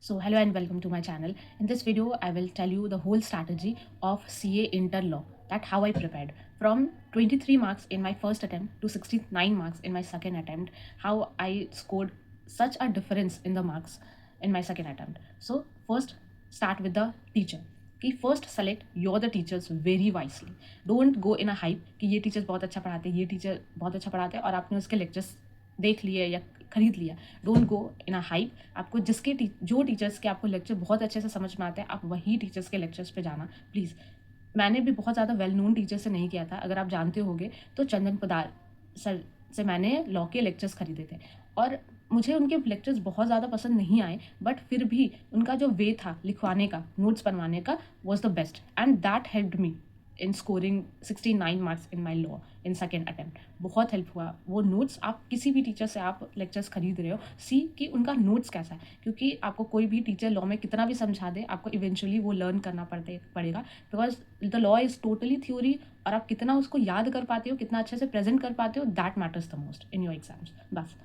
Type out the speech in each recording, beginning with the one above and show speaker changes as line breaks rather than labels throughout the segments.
So hello and welcome to my channel. In this video, I will tell you the whole strategy of CA Inter Law, that how I prepared from 23 marks in my first attempt to 69 marks in my second attempt, how I scored such a difference in the marks in my second attempt. So first start with the teacher. कि first select your the teachers very wisely. Don't go in a hype कि ये teachers बहुत अच्छा पढ़ाते हैं, ये teacher बहुत अच्छा पढ़ाते हैं और आपने उसके लेक्चर्स देख लिए या खरीद लिया. Don't go in a hype. आपको जो टीचर्स के आपको लेक्चर बहुत अच्छे से समझ में आते हैं, आप वही टीचर्स के लेक्चर्स पे जाना प्लीज़. मैंने भी बहुत ज़्यादा वेल नोन टीचर से नहीं किया था. अगर आप जानते होगे तो चंदन पदार सर से मैंने लॉ के लेक्चर्स खरीदे थे और मुझे उनके लेक्चर्स बहुत ज़्यादा पसंद नहीं आए, बट फिर भी उनका जो वे था लिखवाने का, नोट्स बनवाने का, was the best and that helped me in scoring 69 marks in my law in second attempt. बहुत हेल्प हुआ वो नोट्स. आप किसी भी टीचर से आप लेक्चर्स खरीद रहे हो, सी कि उनका नोट्स कैसा है, क्योंकि आपको कोई भी टीचर लॉ में कितना भी समझा दे, आपको इवेंचुअली वो लर्न करना पड़ेगा. Because the law is totally theory और आप कितना उसको याद कर पाते हो, कितना अच्छे से प्रेजेंट कर पाते हो, that matters the most in your exams. बस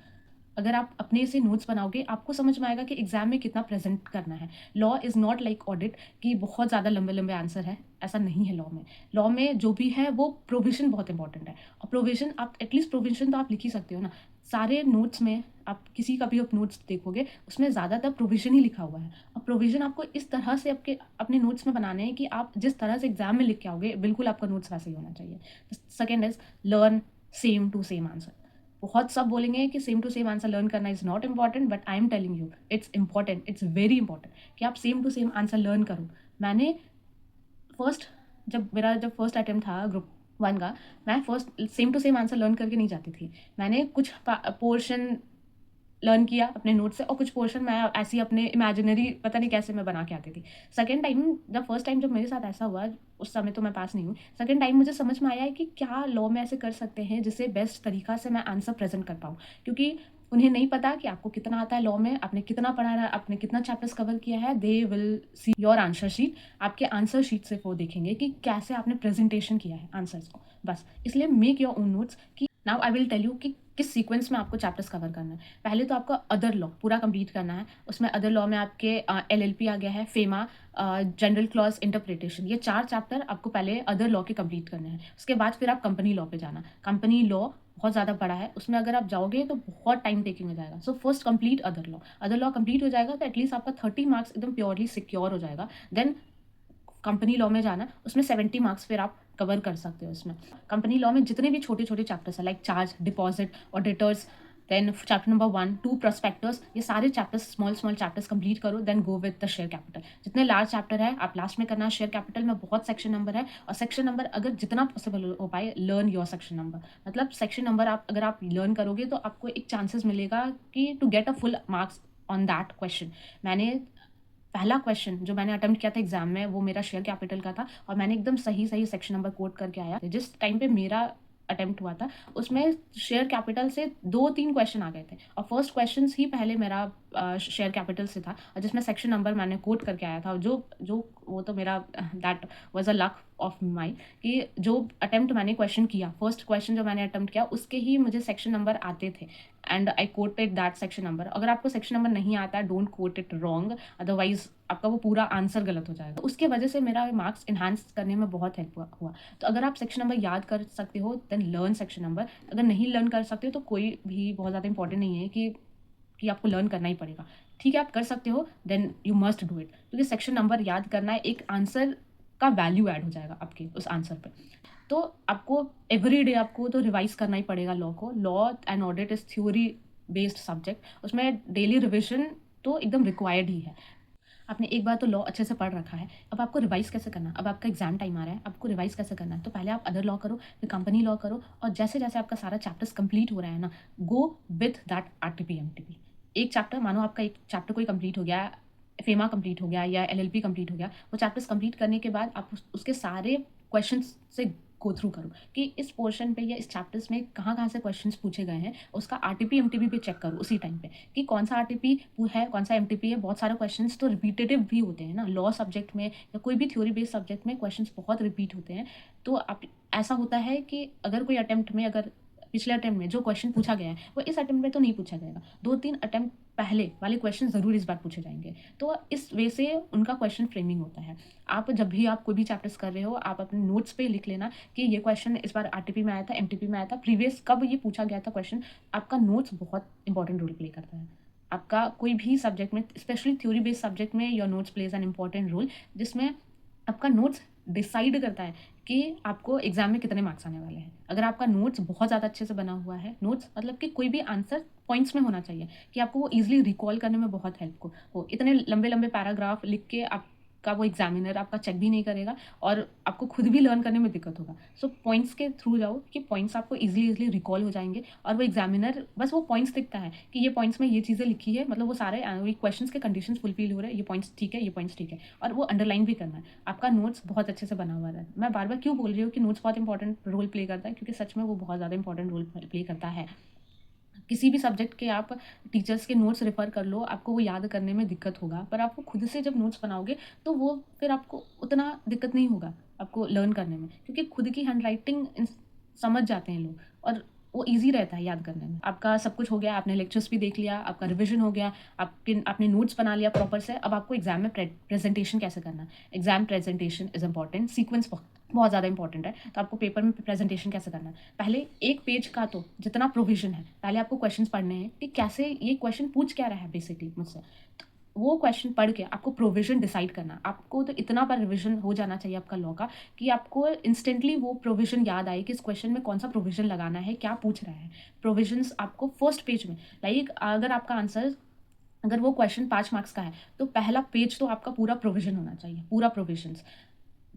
अगर आप अपने से नोट्स बनाओगे, आपको समझ में आएगा कि एग्जाम में कितना प्रेजेंट करना है. Law is not like audit कि बहुत ज़्यादा लंबे लंबे आंसर है. ऐसा नहीं है लॉ में. लॉ में जो भी है वो प्रोविजन बहुत इंपॉर्टेंट है. और प्रोविजन आप एटलीस्ट प्रोविजन तो आप लिख ही सकते हो ना. सारे नोट्स में आप किसी का भी आप नोट्स देखोगे, उसमें ज़्यादातर प्रोविजन ही लिखा हुआ है. और प्रोविजन आपको इस तरह से अपने नोट्स में बनाने हैं कि आप जिस तरह से एग्जाम में लिख के आओगे, बिल्कुल आपका नोट्स वैसे ही होना चाहिए. Second is learn same to same answer. बहुत सब बोलेंगे कि same to same answer learn करना is not important, but I am telling you it's important, it's very important कि आप same to same answer learn करो. मैंने जब फर्स्ट अटैम्प्ट था ग्रुप 1 का, मैं first same to same answer learn करके नहीं जाती थी. मैंने कुछ पोर्शन लर्न किया अपने नोट से और कुछ पोर्शन मैं ऐसे ही अपने इमेजिनरी पता नहीं कैसे मैं बना के आती थी. सेकेंड टाइम फर्स्ट टाइम जब मेरे साथ ऐसा हुआ, उस समय तो मैं पास नहीं हुई. सेकेंड टाइम मुझे समझ में आया है कि क्या लॉ में ऐसे कर सकते हैं जिससे बेस्ट तरीका से मैं आंसर प्रेजेंट कर पाऊँ, क्योंकि उन्हें नहीं पता कि आपको कितना आता है लॉ में, आपने कितना पढ़ा है, आपने कितना चैप्टर्स कवर किया है. They will see your answer sheet. आपके आंसर शीट से वो देखेंगे कि कैसे आपने प्रेजेंटेशन किया है आंसर्स को. बस इसलिए मेक योर ओन नोट्स. कि now I will tell you कि किस सीक्वेंस में आपको चैप्टर्स कवर करना है. पहले तो आपको अदर लॉ पूरा कंप्लीट करना है. उसमें अदर लॉ में आपके LLP आ गया है, फेमा, जनरल क्लॉज, इंटरप्रिटेशन. ये 4 चैप्टर आपको पहले अदर लॉ के कंप्लीट करने हैं. उसके बाद फिर आप कंपनी लॉ पे जाना. कंपनी लॉ बहुत ज़्यादा बड़ा है, उसमें अगर आप जाओगे तो बहुत टाइम टेकिंग हो जाएगा. So first complete other law. Other law complete हो जाएगा तो एटलीस्ट आपका 30 मार्क्स एकदम प्योरली सिक्योर हो जाएगा. देन कंपनी लॉ में जाना, उसमें 70 मार्क्स फिर आप कवर कर सकते हो. उसमें कंपनी लॉ में जितने भी छोटे छोटे चैप्टर्स हैं, like charge, deposit, auditors, then chapter number 1, 2, prospectus, ये सारे चैप्टर्स स्मॉल चैप्टर्स कंप्लीट करो. Then go with the share capital. जितने लार्ज चैप्टर है आप लास्ट में करना. शेयर कैपिटल में बहुत सेक्शन नंबर है और सेक्शन नंबर अगर जितना पॉसिबल हो पाए लर्न योर सेक्शन नंबर. मतलब सेक्शन नंबर अगर आप लर्न करोगे तो आपको एक चांसेस मिलेगा कि to get a full marks on that question. मैंने पहला क्वेश्चन जो मैंने अटेम्प्ट किया था एग्जाम में, वो मेरा शेयर कैपिटल का था और मैंने एकदम सही सही सेक्शन नंबर कोट करके आया. जिस टाइम पे मेरा अटेम्प्ट हुआ था उसमें शेयर कैपिटल से 2-3 क्वेश्चन आ गए थे और फर्स्ट क्वेश्चन ही पहले मेरा शेयर कैपिटल से था और जिसमें सेक्शन नंबर मैंने कोट करके आया था. जो जो वो तो मेरा that was a luck of my कि जो अटेम्प्ट मैंने क्वेश्चन किया, फर्स्ट क्वेश्चन जो मैंने अटेम्प्ट किया उसके ही मुझे सेक्शन नंबर आते थे and I quoted that section number. अगर आपको सेक्शन नंबर नहीं आता है, don't quote it wrong, otherwise आपका वो पूरा आंसर गलत हो जाएगा. उसके वजह से मेरा मार्क्स इन्हांस करने में बहुत हेल्प हुआ. तो अगर आप सेक्शन नंबर याद कर सकते हो देन लर्न सेक्शन नंबर. अगर नहीं लर्न कर सकते हो तो कोई भी बहुत ज़्यादा इंपॉर्टेंट नहीं है कि आपको लर्न करना ही पड़ेगा. ठीक है, आप कर सकते हो, then you must do it, क्योंकि सेक्शन नंबर याद करना है, एक आंसर का वैल्यू ऐड हो जाएगा आपके उस आंसर पे. तो आपको एवरी डे आपको तो रिवाइज करना ही पड़ेगा लॉ को. Law and audit is theory based subject, उसमें डेली रिविजन तो एकदम रिक्वायर्ड ही है. आपने एक बार तो लॉ अच्छे से पढ़ रखा है, अब आपको रिवाइज कैसे करना. अब आपका एग्जाम टाइम आ रहा है, आपको रिवाइज कैसे करना है. तो पहले आप अदर लॉ करो, फिर कंपनी लॉ करो और जैसे जैसे आपका सारा चैप्टर्स कंप्लीट हो रहा है ना, go with that RTP MTP. एक चैप्टर मानो आपका एक चैप्टर कोई कंप्लीट हो गया, फेमा कंप्लीट हो गया या LLP कंप्लीट हो गया, वो चैप्टर्स कंप्लीट करने के बाद आप उसके सारे क्वेश्चन से गो थ्रू करो कि इस पोर्शन पे या इस चैप्टर्स में कहाँ कहाँ से क्वेश्चंस पूछे गए हैं. उसका RTP MTP पे चेक करो उसी टाइम पे कि कौन सा RTP है, कौन सा MTP है. बहुत सारे क्वेश्चंस तो रिपीटेटिव भी होते हैं ना लॉ सब्जेक्ट में या कोई भी थ्योरी बेस्ड सब्जेक्ट में. क्वेश्चंस बहुत रिपीट होते हैं. तो आप ऐसा होता है कि अगर कोई अटेम्प्ट में अगर पिछले अटेम्प्ट में जो क्वेश्चन पूछा गया है वो इस अटेम्प्ट में तो नहीं पूछा जाएगा, 2-3 अटेम्प्ट पहले वाले क्वेश्चन ज़रूर इस बार पूछे जाएँगे। तो इस वे से उनका क्वेश्चन फ्रेमिंग होता है। आप जब भी आप कोई भी चैप्टर्स कर रहे हो, आप अपने नोट्स पे लिख लेना कि ये क्वेश्चन इस बार आरटीपी में आया था, एमटीपी में आया था, प्रीवियस कब ये पूछा गया था क्वेश्चन। आपका नोट्स बहुत इंपॉर्टेंट रोल प्ले करता है। आपका कोई भी सब्जेक्ट में, स्पेशली थ्योरी बेस्ड सब्जेक्ट में, your notes plays an important role, जिसमें आपका नोट्स डिसाइड करता है कि आपको एग्जाम में कितने मार्क्स आने वाले हैं। अगर आपका नोट्स बहुत ज़्यादा अच्छे से बना हुआ है, नोट्स मतलब कि कोई भी आंसर पॉइंट्स में होना चाहिए कि आपको वो ईजिली रिकॉल करने में बहुत हेल्प को हो। इतने लंबे लंबे पैराग्राफ लिख के आपका वो एग्जामिनर आपका चेक भी नहीं करेगा और आपको खुद भी लर्न करने में दिक्कत होगा। सो पॉइंट्स के थ्रू जाओ कि पॉइंट्स आपको इजीली रिकॉल हो जाएंगे और वो एग्जामिनर बस वो पॉइंट्स दिखता है कि ये पॉइंट्स में ये चीज़ें लिखी है, मतलब वो सारे क्वेश्चन के कंडीशन फुलफिल हो रहे हैं, ये पॉइंट्स ठीक है, ये पॉइंट्स ठीक है, और वो अंडरलाइन भी करना है। आपका नोट्स बहुत अच्छे से बना हुआ है। मैं बार बार क्यों बोल रही हूँ कि नोट्स बहुत इंपॉर्टेंट रोल प्ले करता है, क्योंकि सच में वो बहुत ज़्यादा इंपॉर्टेंट रोल प्ले करता है। किसी भी सब्जेक्ट के आप टीचर्स के नोट्स रेफ़र कर लो, आपको वो याद करने में दिक्कत होगा, पर आपको खुद से जब नोट्स बनाओगे तो वो फिर आपको उतना दिक्कत नहीं होगा आपको लर्न करने में, क्योंकि खुद की हैंडराइटिंग समझ जाते हैं लोग और वो ईज़ी रहता है याद करने में। आपका सब कुछ हो गया, आपने लेक्चर्स भी देख लिया, आपका रिविज़न हो गया, आपने नोट्स बना लिया प्रॉपर से। अब आपको एग्ज़ाम में प्रेज़ेंटेशन कैसे करना है। Exam presentation is important, sequence बहुत ज़्यादा इंपॉर्टेंट है। तो आपको पेपर में प्रेजेंटेशन कैसे करना है, पहले एक पेज का तो जितना प्रोविजन है, पहले आपको क्वेश्चंस पढ़ने हैं कि कैसे ये क्वेश्चन पूछ क्या रहा है बेसिकली मुझसे। तो वो क्वेश्चन पढ़ के आपको प्रोविजन डिसाइड करना। आपको तो इतना बार रिविजन हो जाना चाहिए आपका लॉ का कि आपको इंस्टेंटली वो प्रोविजन याद आए कि इस क्वेश्चन में कौन सा प्रोविजन लगाना है, क्या पूछ रहा है। प्रोविजंस आपको फर्स्ट पेज में, लाइक अगर आपका आंसर, अगर वो क्वेश्चन 5 मार्क्स का है तो पहला पेज तो आपका पूरा प्रोविजन होना चाहिए, पूरा प्रोविजंस।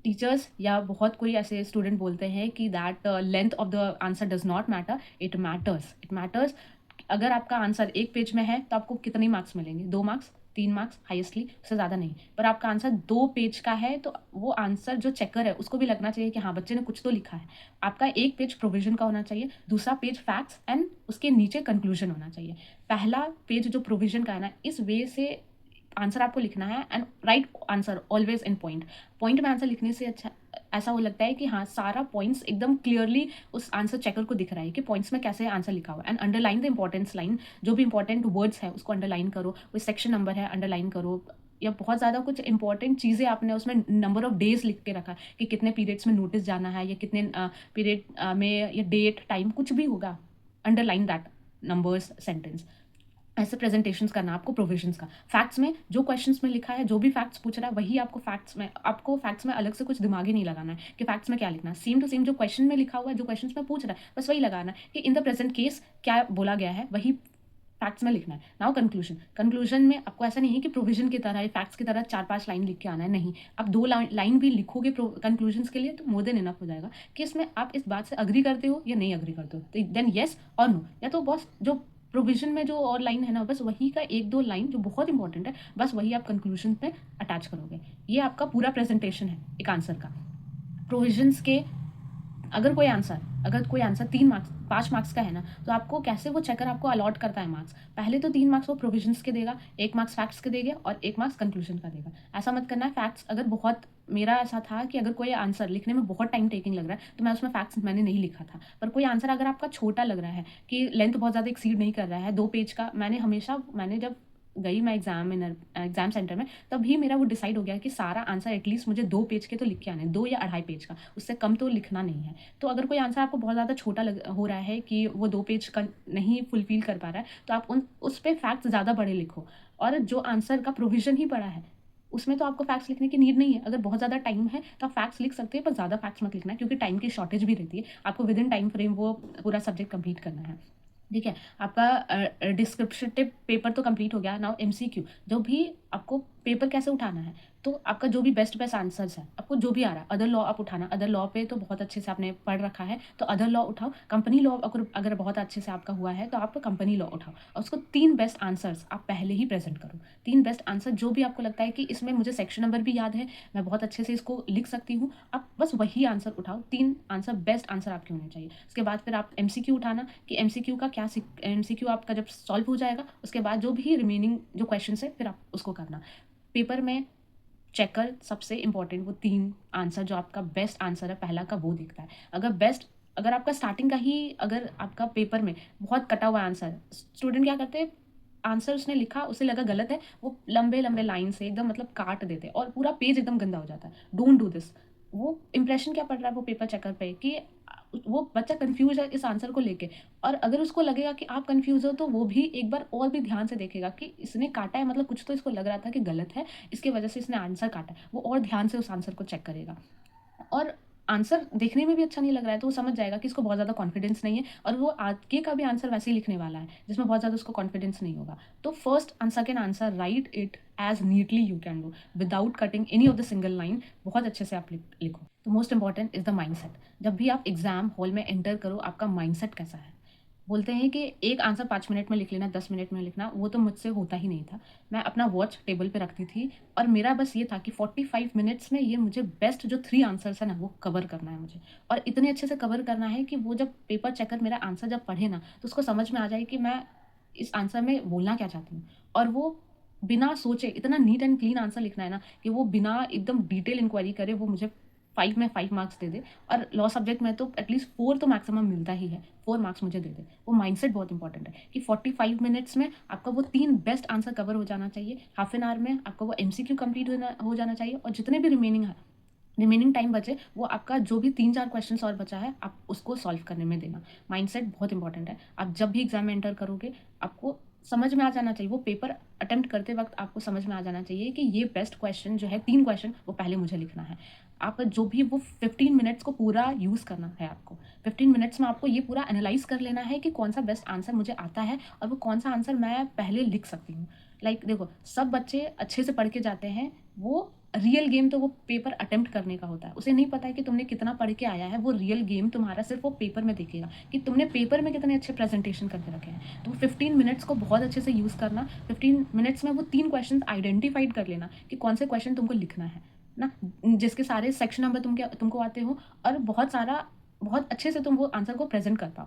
टीचर्स या बहुत कोई ऐसे स्टूडेंट बोलते हैं कि that length of the answer does not matter, it matters, it matters. अगर आपका आंसर एक पेज में है तो आपको कितने मार्क्स मिलेंगे, 2 मार्क्स, 3 मार्क्स हाईएस्टली, उससे ज़्यादा नहीं। पर आपका आंसर 2 पेज का है तो वो आंसर जो चेकर है उसको भी लगना चाहिए कि हाँ बच्चे ने कुछ तो लिखा है। आपका एक पेज प्रोविजन का होना चाहिए, दूसरा पेज फैक्ट्स एंड उसके नीचे कंक्लूजन होना चाहिए। पहला पेज जो प्रोविजन का है ना, इस वे से आंसर आपको लिखना है and right answer always in point. Point में आंसर लिखने से अच्छा ऐसा वो लगता है कि हाँ सारा पॉइंट्स एकदम क्लियरली उस आंसर चेकर को दिख रहा है कि पॉइंट्स में कैसे आंसर लिखा हुआ है। And underline the importance line, जो भी इंपॉर्टेंट वर्ड्स है उसको अंडरलाइन करो, कोई सेक्शन नंबर है अंडरलाइन करो, या बहुत ज़्यादा कुछ इंपॉर्टेंट चीज़ें आपने उसमें नंबर ऑफ डेज लिख के रखा कि कितने पीरियड्स में नोटिस जाना है, या कितने पीरियड में, या डेट टाइम कुछ भी होगा, अंडरलाइन दैट नंबर्स सेंटेंस। ऐसे प्रेजेंटेशंस करना आपको प्रोविजंस का। फैक्ट्स में जो क्वेश्चंस में लिखा है, जो भी फैक्ट्स पूछ रहा है वही आपको फैक्ट्स में अलग से कुछ दिमाग ही नहीं लगाना है कि फैक्ट्स में क्या लिखना है। सेम टू सेम जो क्वेश्चन में लिखा हुआ है, जो क्वेश्चंस में पूछ रहा है, बस वही लगाना है कि इन द प्रेजेंट केस क्या बोला गया है, वही फैक्ट्स में लिखना है। नाउ कंक्लूजन में आपको ऐसा नहीं है कि प्रोविजन की तरह, फैक्ट्स की तरह 4-5 लाइन लिख के आना है, नहीं। आप 2 लाइन भी लिखोगे कंक्लूजन्स के लिए तो मोर देन इनफ हो जाएगा कि इसमें आप इस बात से अग्री करते हो या नहीं अग्री करते हो, तो देन येस और नो। या तो बस जो प्रोविजन में जो और लाइन है ना, बस वही का 1-2 लाइन जो बहुत इंपॉर्टेंट है, बस वही आप कंक्लूजन में अटैच करोगे। ये आपका पूरा प्रेजेंटेशन है एक आंसर का। प्रोविजंस के अगर कोई आंसर 3 मार्क्स 5 मार्क्स का है ना, तो आपको कैसे वो चेकर आपको अलॉट करता है मार्क्स, पहले तो 3 मार्क्स वो प्रोविजंस के देगा, 1 मार्क्स फैक्ट्स के देगा और 1 मार्क्स कंक्लूजन का देगा। ऐसा मत करना है फैक्ट्स, अगर बहुत, मेरा ऐसा था कि अगर कोई आंसर लिखने में बहुत टाइम टेकिंग लग रहा है तो मैं उसमें फैक्ट्स मैंने नहीं लिखा था। पर कोई आंसर अगर आपका छोटा लग रहा है कि लेंथ बहुत ज़्यादा एक्सीड नहीं कर रहा है, 2 पेज का, मैंने जब गई मैं एग्जाम सेंटर में, तभी मेरा वो डिसाइड हो गया कि सारा आंसर एटलीस्ट मुझे 2 पेज के तो लिख के आने, 2 या 2.5 पेज का, उससे कम तो लिखना नहीं है। तो अगर कोई आंसर आपको बहुत ज़्यादा छोटा हो रहा है कि वो 2 पेज का नहीं फुलफिल कर पा रहा है, तो आप उस पर फैक्ट्स ज़्यादा बड़े लिखो। और जो आंसर का प्रोविजन ही बड़ा है उसमें तो आपको फैक्ट्स लिखने की नीड नहीं है। अगर बहुत ज़्यादा टाइम है तो आप फैक्ट्स लिख सकते हैं, पर ज़्यादा फैक्ट्स मत लिखना है, क्योंकि टाइम की शॉर्टेज भी रहती है, आपको विद इन टाइम फ्रेम वो पूरा सब्जेक्ट कंप्लीट करना है। ठीक है, आपका डिस्क्रिप्टिव पेपर तो कंप्लीट हो गया। नाउ एमसीक्यू, जो भी आपको पेपर कैसे उठाना है, तो आपका जो भी बेस्ट आंसर्स है, आपको जो भी आ रहा है, अदर लॉ आप उठाना। अदर लॉ पे तो बहुत अच्छे से आपने पढ़ रखा है, तो अदर लॉ उठाओ। कंपनी लॉ अगर बहुत अच्छे से आपका हुआ है तो आप कंपनी लॉ उठाओ और उसको 3 बेस्ट आंसर्स आप पहले ही प्रेजेंट करो। 3 बेस्ट आंसर जो भी आपको लगता है कि इसमें मुझे सेक्शन नंबर भी याद है, मैं बहुत अच्छे से इसको लिख सकती हूँ, आप बस वही आंसर उठाओ। 3 आंसर बेस्ट आंसर आपके होने चाहिए। उसके बाद फिर आप एमसीक्यू उठाना कि एमसीक्यू का क्या, एमसीक्यू आपका जब सॉल्व हो जाएगा उसके बाद जो भी रिमेनिंग जो क्वेश्चन है फिर आप उसको करना। पेपर में चेकर सबसे इंपॉर्टेंट, वो 3 आंसर जो आपका बेस्ट आंसर है पहला का, वो दिखता है। अगर आपका स्टार्टिंग का ही, अगर आपका पेपर में बहुत कटा हुआ आंसर, स्टूडेंट क्या करते हैं, आंसर उसने लिखा, उसे लगा गलत है, वो लंबे-लंबे लाइन से एकदम मतलब काट देते हैं और पूरा पेज एकदम गंदा हो जाता है। Don't do this. वो इंप्रेशन क्या पड़ रहा है वो पेपर चेकर पे कि वो बच्चा कन्फ्यूज़ है इस आंसर को लेके, और अगर उसको लगेगा कि आप कन्फ्यूज़ हो तो वो भी एक बार और भी ध्यान से देखेगा कि इसने काटा है, मतलब कुछ तो इसको लग रहा था कि गलत है, इसकी वजह से इसने आंसर काटा है। वो और ध्यान से उस आंसर को चेक करेगा। और आंसर देखने में भी अच्छा नहीं लग रहा है तो वो समझ जाएगा कि इसको बहुत ज़्यादा कॉन्फिडेंस नहीं है, और वो आगे का भी आंसर वैसे ही लिखने वाला है जिसमें बहुत ज़्यादा उसको कॉन्फिडेंस नहीं होगा। तो first and second answer write it as neatly you can do without cutting any of the single line. बहुत अच्छे से आप लिखो। तो most important is the mindset. जब भी आप एग्जाम हॉल में एंटर करो, आपका माइंडसेट कैसा है। बोलते हैं कि एक आंसर 5 मिनट में लिख लेना, 10 मिनट में लिखना, वो तो मुझसे होता ही नहीं था। मैं अपना वॉच टेबल पे रखती थी और मेरा बस ये था कि 45 मिनट्स में ये मुझे बेस्ट जो 3 आंसर्स है ना वो कवर करना है मुझे, और इतने अच्छे से कवर करना है कि वो जब पेपर चेकर मेरा आंसर जब पढ़े ना तो उसको समझ में आ जाए कि मैं इस आंसर में बोलना क्या चाहती हूँ। और वो बिना सोचे इतना नीट एंड क्लीन आंसर लिखना है ना कि वो बिना एकदम डिटेल इंक्वायरी करे वो मुझे 5 में 5 मार्क्स दे दे। और लॉ सब्जेक्ट में तो एटलीस्ट 4 तो मैक्सिमम मिलता ही है, 4 मार्क्स मुझे दे दे। वो माइंडसेट बहुत इंपॉर्टेंट है कि 45 मिनट्स में आपका वो 3 बेस्ट आंसर कवर हो जाना चाहिए, हाफ एन आवर में आपका वो एमसीक्यू कंप्लीट हो जाना चाहिए, और जितने भी रिमेनिंग टाइम बचे वो आपका जो भी 3-4 क्वेश्चंस और बचा है आप उसको सॉल्व करने में देना। माइंडसेट बहुत इंपॉर्टेंट है। आप जब भी एग्जाम में एंटर करोगे आपको समझ में आ जाना चाहिए, वो पेपर अटेम्प्ट करते वक्त आपको समझ में आ जाना चाहिए कि ये बेस्ट क्वेश्चन जो है 3 क्वेश्चन वो पहले मुझे लिखना है। आप जो भी वो 15 मिनट्स को पूरा यूज़ करना है आपको। 15 मिनट्स में आपको ये पूरा एनालाइज कर लेना है कि कौन सा बेस्ट आंसर मुझे आता है और वो कौन सा आंसर मैं पहले लिख सकती हूँ। देखो, सब बच्चे अच्छे से पढ़ के जाते हैं, वो रियल गेम तो वो पेपर अटेम्प्ट करने का होता है। उसे नहीं पता है कि तुमने कितना पढ़ के आया है, वो रियल गेम तुम्हारा सिर्फ वो पेपर में देखेगा कि तुमने पेपर में कितने अच्छे प्रेजेंटेशन करके रखे हैं। तो 15 मिनट्स को बहुत अच्छे से यूज़ करना। 15 मिनट्स में वो 3 क्वेश्चन आइडेंटिफाइड कर लेना कि कौन से क्वेश्चन तुमको लिखना है ना, जिसके सारे सेक्शन नंबर तुमको आते हो, और बहुत अच्छे से तुम वो आंसर को प्रेजेंट कर पाओ।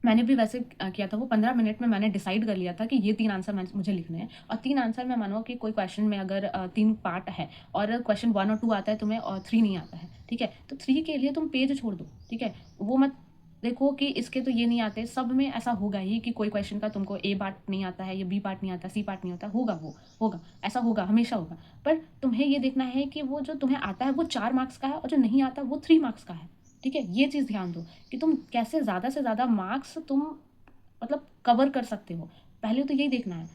मैंने भी वैसे किया था। वो 15 मिनट में मैंने डिसाइड कर लिया था कि ये 3 आंसर मुझे लिखने हैं, और 3 आंसर मैं मानो कि कोई क्वेश्चन में अगर 3 पार्ट है और क्वेश्चन 1 और 2 आता है तुम्हें और 3 नहीं आता है, ठीक है, तो 3 के लिए तुम पेज छोड़ दो, ठीक है। वो मत देखो कि इसके तो ये नहीं आते, सब में ऐसा होगा ही कि कोई क्वेश्चन का तुमको ए पार्ट नहीं आता है, या बी पार्ट नहीं आता, सी पार्ट नहीं आता, वो होगा, ऐसा होगा, हमेशा होगा। पर तुम्हें ये देखना है कि वो जो तुम्हें आता है वो 4 मार्क्स का है, और जो नहीं आता वो 3 मार्क्स का है, ठीक है। ये चीज़ ध्यान दो कि तुम कैसे ज़्यादा से ज़्यादा मार्क्स तुम मतलब कवर कर सकते हो। पहले तो यही देखना है,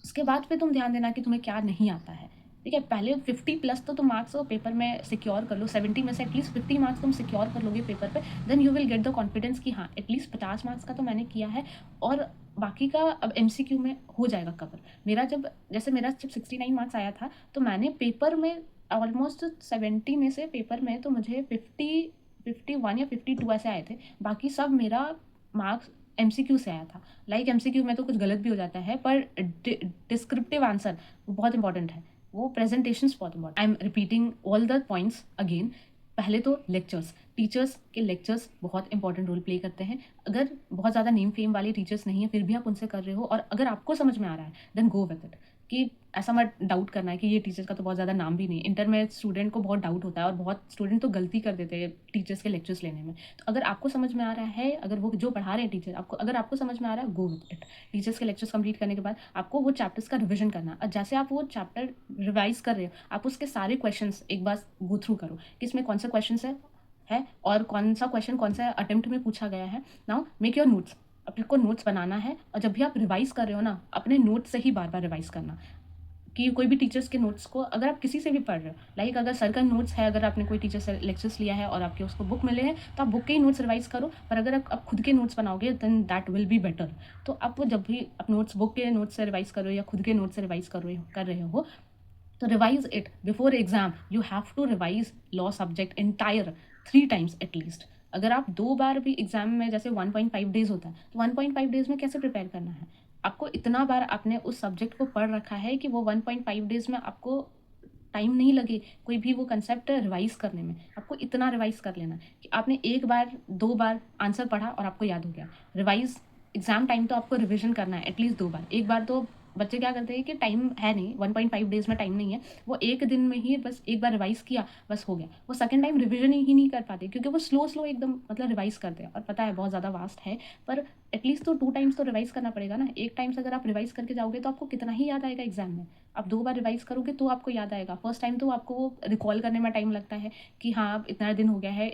उसके बाद फिर तुम ध्यान देना कि तुम्हें क्या नहीं आता है, ठीक है। पहले 50 प्लस तो तुम मार्क्स पेपर में सिक्योर कर लो, 70 में से एटलीस्ट 50 मार्क्स तुम सिक्योर कर लोगे पेपर पे, then you will get the confidence कि हाँ एटलीस्ट 50 मार्क्स का तो मैंने किया है, और बाकी का अब एमसीक्यू में हो जाएगा कवर। मेरा जब 69 मार्क्स आया था तो मैंने पेपर में ऑलमोस्ट 70 में से पेपर में तो मुझे 51 या 52 ऐसे आए थे। बाकी सब मेरा मार्क्स एमसीक्यू से आया था। एमसीक्यू में तो कुछ गलत भी हो जाता है, पर डिस्क्रिप्टिव आंसर बहुत इंपॉर्टेंट है, वो प्रेजेंटेशंस बहुत important. I am repeating all the points again. पहले तो लेक्चर्स, टीचर्स के लेक्चर्स बहुत इंपॉर्टेंट रोल प्ले करते हैं। अगर बहुत ज़्यादा नेम फेम वाले टीचर्स नहीं है फिर भी आप उनसे कर रहे हो, और अगर आपको समझ में आ रहा है देन गो विद इट। कि ऐसा मत डाउट करना है कि ये टीचर्स का तो बहुत ज़्यादा नाम भी नहीं। इंटर में स्टूडेंट को बहुत डाउट होता है, और बहुत स्टूडेंट तो गलती कर देते हैं टीचर्स के लेक्चर्स लेने में। तो अगर आपको समझ में आ रहा है, अगर वो जो पढ़ा रहे हैं टीचर अगर आपको समझ में आ रहा है, गो विद इट। टीचर्स के लेक्चर्स कंप्लीट करने के बाद आपको वो चैप्टर्स का रिविजन करना, और जैसे आप वो चैप्टर रिवाइज कर रहे हो आप उसके सारे क्वेश्चन एक बार गो थ्रू करो कि इसमें कौन से क्वेश्चन है और कौन सा क्वेश्चन कौन सा अटेम्प्ट में पूछा गया है। Now make your notes. अपने को नोट्स बनाना है, और जब भी आप रिवाइज कर रहे हो ना अपने नोट्स से ही बार बार रिवाइज करना। कि कोई भी टीचर्स के नोट्स को अगर आप किसी से भी पढ़ रहे हो, अगर सर का नोट्स है, अगर आपने कोई टीचर से लेक्चर्स लिया है और आपके उसको बुक मिले हैं तो आप बुक के ही नोट्स रिवाइज करो। पर अगर आप खुद के नोट्स बनाओगे then that will be better. तो आप जब भी आप नोट्स बुक के नोट्स से रिवाइज करो या खुद के नोट्स से रिवाइज कर रहे हो तो revise it before exam. You have to revise law subject entire 3 times at least. अगर आप 2 बार भी एग्जाम में, जैसे 1.5 डेज होता है, तो 1.5 डेज में कैसे प्रिपेयर करना है। आपको इतना बार आपने उस सब्जेक्ट को पढ़ रखा है कि वो 1.5 डेज में आपको टाइम नहीं लगे कोई भी वो कंसेप्ट रिवाइज करने में। आपको इतना रिवाइज कर लेना कि आपने 1 बार 2 बार आंसर पढ़ा और आपको याद हो गया। रिवाइज एग्जाम टाइम तो आपको रिविजन करना है एटलीस्ट 2 बार। 1 बार तो बच्चे क्या करते हैं कि टाइम है नहीं, 1.5 डेज़ में टाइम नहीं है, वो एक दिन में ही बस एक बार रिवाइज़ किया, बस हो गया। वो सेकंड टाइम रिविज़न ही नहीं कर पाते, क्योंकि वो स्लो एकदम मतलब रिवाइज़ करते हैं, और पता है बहुत ज़्यादा वास्ट है, पर एटलीस्ट तो 2 टाइम्स तो रिवाइज़ करना पड़ेगा ना। 1 टाइम से अगर आप रिवाइज़ करके जाओगे तो आपको कितना ही याद आएगा एग्ज़ाम में। आप 2 बार रिवाइज़ करोगे तो आपको याद आएगा। फर्स्ट टाइम तो आपको वो रिकॉल करने में टाइम लगता है कि हाँ, अब इतना दिन हो गया है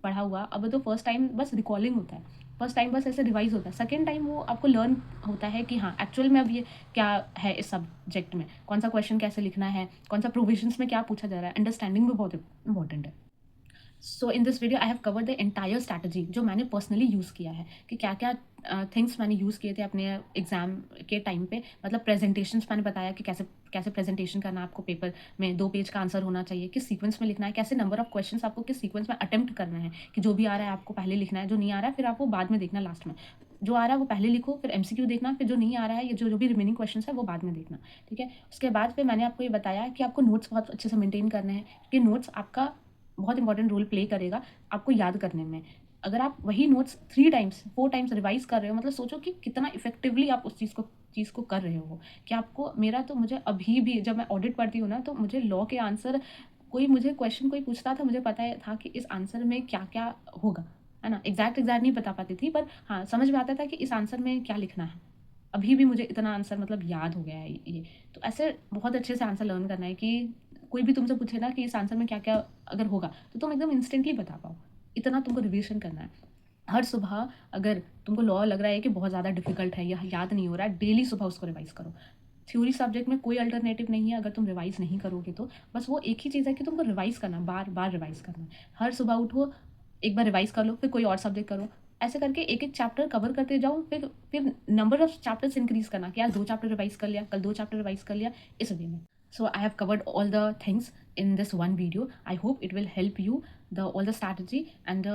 पढ़ा हुआ, अब तो फर्स्ट टाइम बस रिकॉलिंग होता है। फर्स्ट टाइम बस ऐसे रिवाइज़ होता है। सेकंड टाइम वो आपको लर्न होता है कि हाँ, एक्चुअल में अब ये क्या है इस सब्जेक्ट में, कौन-सा क्वेश्चन कैसे लिखना है, कौन-सा प्रोविज़न्स में क्या पूछा जा रहा है, अंडरस्टैंडिंग भी बहुत इम्पोर्टेंट है। So in this video I have covered the entire strategy जो मैंने पर्सनली यूज़ किया है, कि क्या क्या थिंग्स मैंने यूज़ किए थे अपने एग्ज़ाम के टाइम पे। मतलब प्रेजेंटेशंस मैंने बताया कि कैसे कैसे प्रेजेंटेशन करना है आपको, पेपर में 2 पेज का आंसर होना चाहिए, किस सीक्वेंस में लिखना है, कैसे नंबर ऑफ क्वेश्चंस आपको किस सीक्वेंस में अटेम्प्ट करना है, कि जो भी आ रहा है आपको पहले लिखना है, जो नहीं आ रहा है फिर आपको बाद में देखना लास्ट में। जो आ रहा है वो पहले लिखो, फिर एमसीक्यू देखना, फिर जो नहीं आ रहा है, ये जो भी रिमेनिंग क्वेश्चंस है वो बाद में देखना, ठीक है। उसके बाद फिर मैंने आपको ये बताया कि आपको नोट्स बहुत अच्छे से मेंटेन करने हैं, कि नोट्स आपका बहुत इंपॉर्टेंट रोल प्ले करेगा आपको याद करने में। अगर आप वही नोट्स 3 टाइम्स 4 टाइम्स रिवाइज कर रहे हो, मतलब सोचो कि कितना इफेक्टिवली आप उस चीज़ को कर रहे हो। कि आपको मेरा तो मुझे अभी भी जब मैं ऑडिट पढ़ती हूँ ना, तो मुझे लॉ के आंसर कोई मुझे क्वेश्चन कोई पूछता था, मुझे पता था कि इस आंसर में क्या-क्या होगा, है ना? एग्ज़ैक्ट नहीं बता पाती थी, पर हाँ, समझ में आता था कि इस आंसर में क्या लिखना है। अभी भी मुझे इतना आंसर मतलब याद हो गया है ये। तो ऐसे बहुत अच्छे से आंसर लर्न करना है कि कोई भी तुमसे पूछे ना कि इस आंसर में क्या-क्या अगर होगा, तो तुम एकदम इंस्टेंटली बता पाओ। इतना तुमको रिविज़न करना है। हर सुबह अगर तुमको लॉ लग रहा है कि बहुत ज़्यादा डिफ़िकल्ट है या याद नहीं हो रहा है, डेली सुबह उसको रिवाइज़ करो। थ्योरी सब्जेक्ट में कोई अल्टरनेटिव नहीं है अगर तुम रिवाइज़ नहीं करोगे तो। बस वो एक ही चीज़ है कि तुमको रिवाइज़ करना है, बार-बार रिवाइज़ करना है। हर सुबह उठो, एक बार रिवाइज़ कर लो, फिर कोई और सब्जेक्ट करो। ऐसे करके एक-एक चैप्टर कवर करते जाओ, फिर नंबर ऑफ चैप्टर्स इंक्रीज़ करना कि आज 2 चैप्टर रिवाइज़ कर लिया, कल 2 चैप्टर रिवाइज़ कर लिया, इस वे में। So I have covered all the things in this one video. I hope it will help you all the strategy, and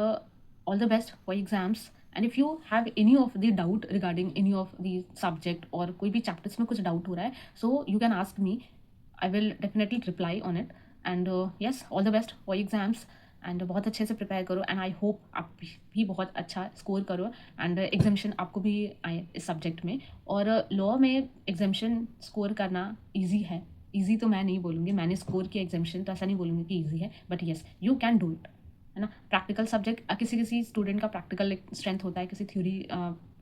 all the best for exams. And if you have any of the doubt regarding any of the subject or कोई भी chapters में कुछ doubt हो रहा है, so you can ask me. I will definitely reply on it. And yes, all the best for exams. And बहुत अच्छे से प्रिपेयर करो, एंड आई होप आप भी बहुत अच्छा स्कोर करो, एंड एग्जामिशन आपको भी आए इस सब्जेक्ट में। और लॉ में एग्जामिशन स्कोर करना इजी है। इजी तो मैं नहीं बोलूँगी, मैंने स्कोर किया एग्जामिशन, तो ऐसा नहीं बोलूँगी कि इजी है, but yes you can do it, है ना। प्रैक्टिकल सब्जेक्ट किसी किसी स्टूडेंट का प्रैक्टिकल स्ट्रेंथ होता है, किसी थ्योरी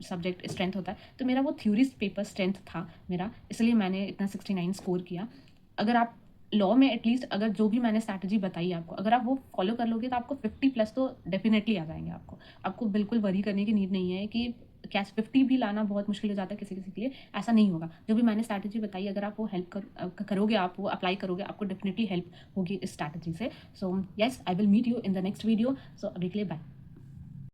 सब्जेक्ट स्ट्रेंथ होता है, तो मेरा वो थ्योरी पेपर स्ट्रेंथ था मेरा, इसलिए मैंने इतना 69 स्कोर किया। अगर आप लॉ में एटलीस्ट अगर जो भी मैंने स्ट्रैटेजी बताई आपको, अगर आप वो फॉलो कर लोगे तो आपको 50 प्लस तो डेफिनेटली आ जाएंगे। आपको बिल्कुल वरी करने की नीड नहीं है कि क्या 50 भी लाना बहुत मुश्किल हो जाता है किसी किसी के लिए, ऐसा नहीं होगा। जो भी मैंने स्ट्रैटेजी बताई, अगर आप वो करोगे, आप वो अप्लाई करोगे, आपको डेफिनेटली हेल्प होगी इस स्ट्रैटेजी से। So yes, I will meet you in the next video. So अभी के लिए बाय।